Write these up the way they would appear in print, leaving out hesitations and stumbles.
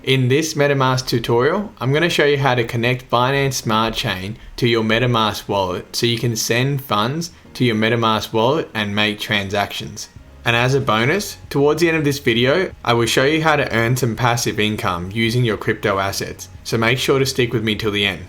In this MetaMask tutorial, I'm going to show you how to connect Binance Smart Chain to your MetaMask wallet so you can send funds to your MetaMask wallet and make transactions. And as a bonus, towards the end of this video, I will show you how to earn some passive income using your crypto assets. So make sure to stick with me till the end.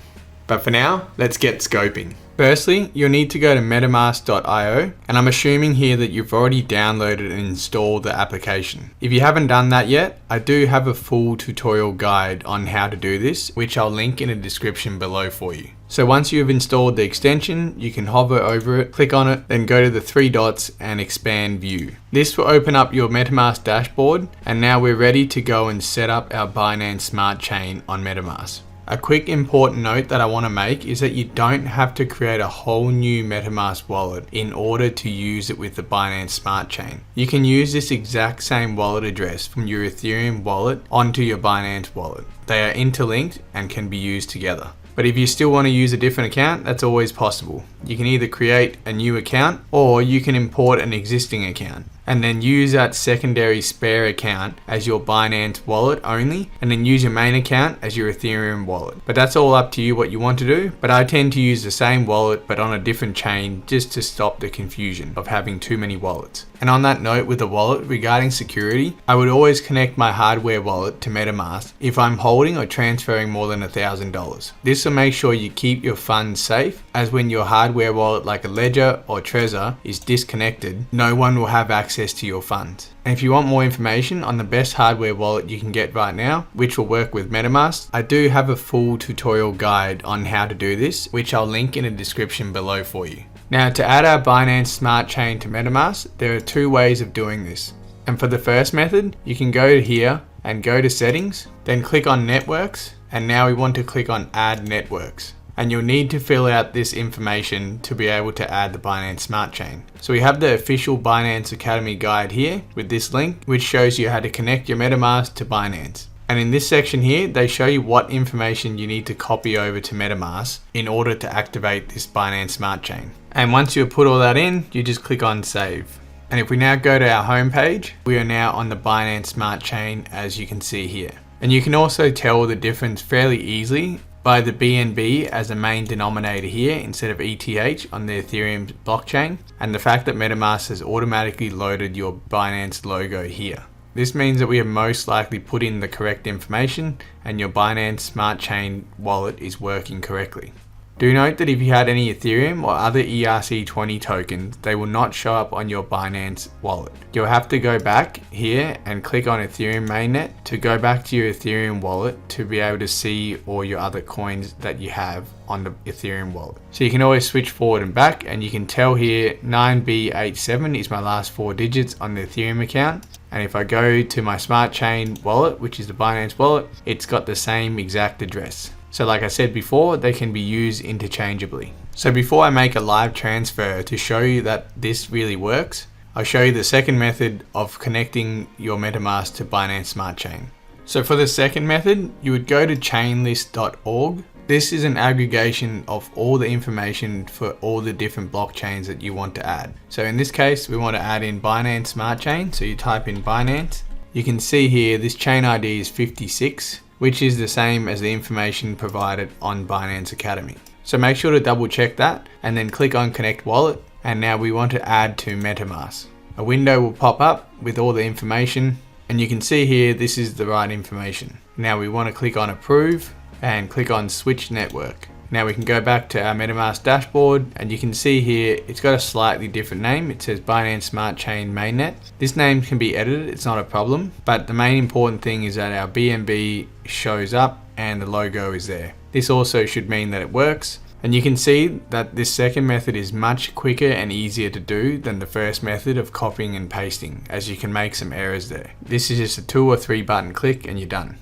But for now, let's get scoping. Firstly, you'll need to go to MetaMask.io, and I'm assuming here that you've already downloaded and installed the application. If you haven't done that yet, I do have a full tutorial guide on how to do this, which I'll link in the description below for you. So once you have installed the extension, you can hover over it, click on it, then go to the three dots and expand view. This will open up your MetaMask dashboard, and now we're ready to go and set up our Binance Smart Chain on MetaMask. A quick important note that I want to make is that you don't have to create a whole new MetaMask wallet in order to use it with the Binance Smart Chain. You can use this exact same wallet address from your Ethereum wallet onto your Binance wallet. They are interlinked and can be used together. But if you still want to use a different account, that's always possible. You can either create a new account or you can import an existing account and then use that secondary spare account as your Binance wallet only, and then use your main account as your Ethereum wallet. But that's all up to you what you want to do, but I tend to use the same wallet but on a different chain just to stop the confusion of having too many wallets. And on that note with the wallet, regarding security, I would always connect my hardware wallet to MetaMask if I'm holding or transferring more than $1,000. This will make sure you keep your funds safe, as when your hardware wallet like a Ledger or Trezor is disconnected, no one will have access to your funds. And if you want more information on the best hardware wallet you can get right now, which will work with MetaMask, I do have a full tutorial guide on how to do this, which I'll link in the description below for you. Now, to add our Binance Smart Chain to MetaMask, there are two ways of doing this. And for the first method, you can go here and go to settings, then click on networks, and now we want to click on add networks. And you'll need to fill out this information to be able to add the Binance Smart Chain. So we have the official Binance Academy guide here with this link, which shows you how to connect your MetaMask to Binance. And in this section here, they show you what information you need to copy over to MetaMask in order to activate this Binance Smart Chain. And once you put all that in, you just click on save. And if we now go to our home page, we are now on the Binance Smart Chain, as you can see here. And you can also tell the difference fairly easily by the BNB as a main denominator here instead of ETH on the Ethereum blockchain, and the fact that MetaMask has automatically loaded your Binance logo here. This means that we have most likely put in the correct information and your Binance Smart Chain wallet is working correctly. Do note that if you had any Ethereum or other ERC20 tokens, they will not show up on your Binance wallet. You'll have to go back here and click on Ethereum mainnet to go back to your Ethereum wallet to be able to see all your other coins that you have on the Ethereum wallet. So you can always switch forward and back, and you can tell here 9B87 is my last 4 digits on the Ethereum account. And if I go to my Smart Chain wallet, which is the Binance wallet, it's got the same exact address. So like I said before, they can be used interchangeably. So before I make a live transfer to show you that this really works, I'll show you the second method of connecting your MetaMask to Binance Smart Chain. So for the second method, you would go to chainlist.org. This is an aggregation of all the information for all the different blockchains that you want to add. So in this case, we want to add in Binance Smart Chain. So you type in Binance. You can see here this chain ID is 56, which is the same as the information provided on Binance Academy. So make sure to double check that and then click on Connect Wallet. And now we want to add to MetaMask. A window will pop up with all the information, and you can see here this is the right information. Now we want to click on Approve and click on Switch Network. Now we can go back to our MetaMask dashboard, and you can see here it's got a slightly different name. It says Binance Smart Chain Mainnet. This name can be edited, it's not a problem, but the main important thing is that our BNB shows up and the logo is there. This also should mean that it works. And you can see that this second method is much quicker and easier to do than the first method of copying and pasting, as you can make some errors there. This is just a 2 or 3 button click and you're done.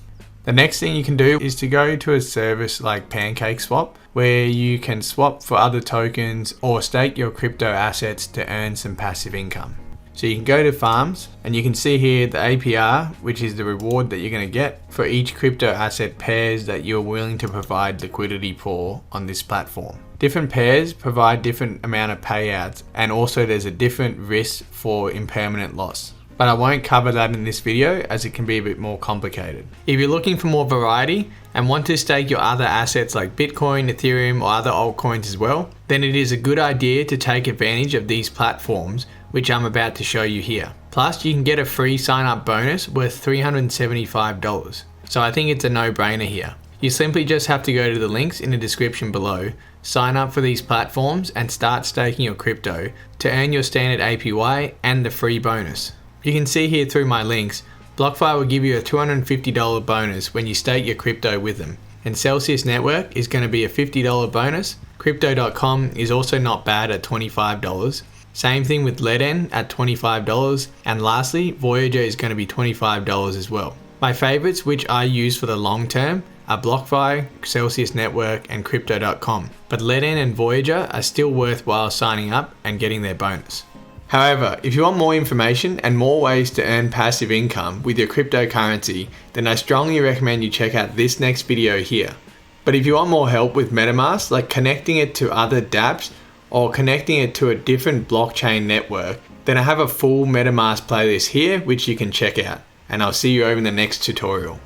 The next thing you can do is to go to a service like PancakeSwap, where you can swap for other tokens or stake your crypto assets to earn some passive income. So you can go to farms, and you can see here the APR, which is the reward that you're going to get for each crypto asset pairs that you're willing to provide liquidity for on this platform. Different pairs provide different amount of payouts, and also there's a different risk for impermanent loss. but I won't cover that in this video as it can be a bit more complicated. If you're looking for more variety and want to stake your other assets like Bitcoin, Ethereum, or other altcoins as well, then it is a good idea to take advantage of these platforms, which I'm about to show you here. Plus, you can get a free sign-up bonus worth $375. So I think it's a no-brainer here. You simply just have to go to the links in the description below, sign up for these platforms, and start staking your crypto to earn your standard APY and the free bonus. You can see here through my links, BlockFi will give you a $250 bonus when you stake your crypto with them, and Celsius Network is going to be a $50 bonus. Crypto.com is also not bad at $25. Same thing with Leden at $25, and lastly, Voyager is going to be $25 as well. My favorites, which I use for the long term, are BlockFi, Celsius Network, and Crypto.com, but Leden and Voyager are still worthwhile signing up and getting their bonus. However, if you want more information and more ways to earn passive income with your cryptocurrency, then I strongly recommend you check out this next video here. But if you want more help with MetaMask, like connecting it to other dApps or connecting it to a different blockchain network, then I have a full MetaMask playlist here which you can check out. And I'll see you over in the next tutorial.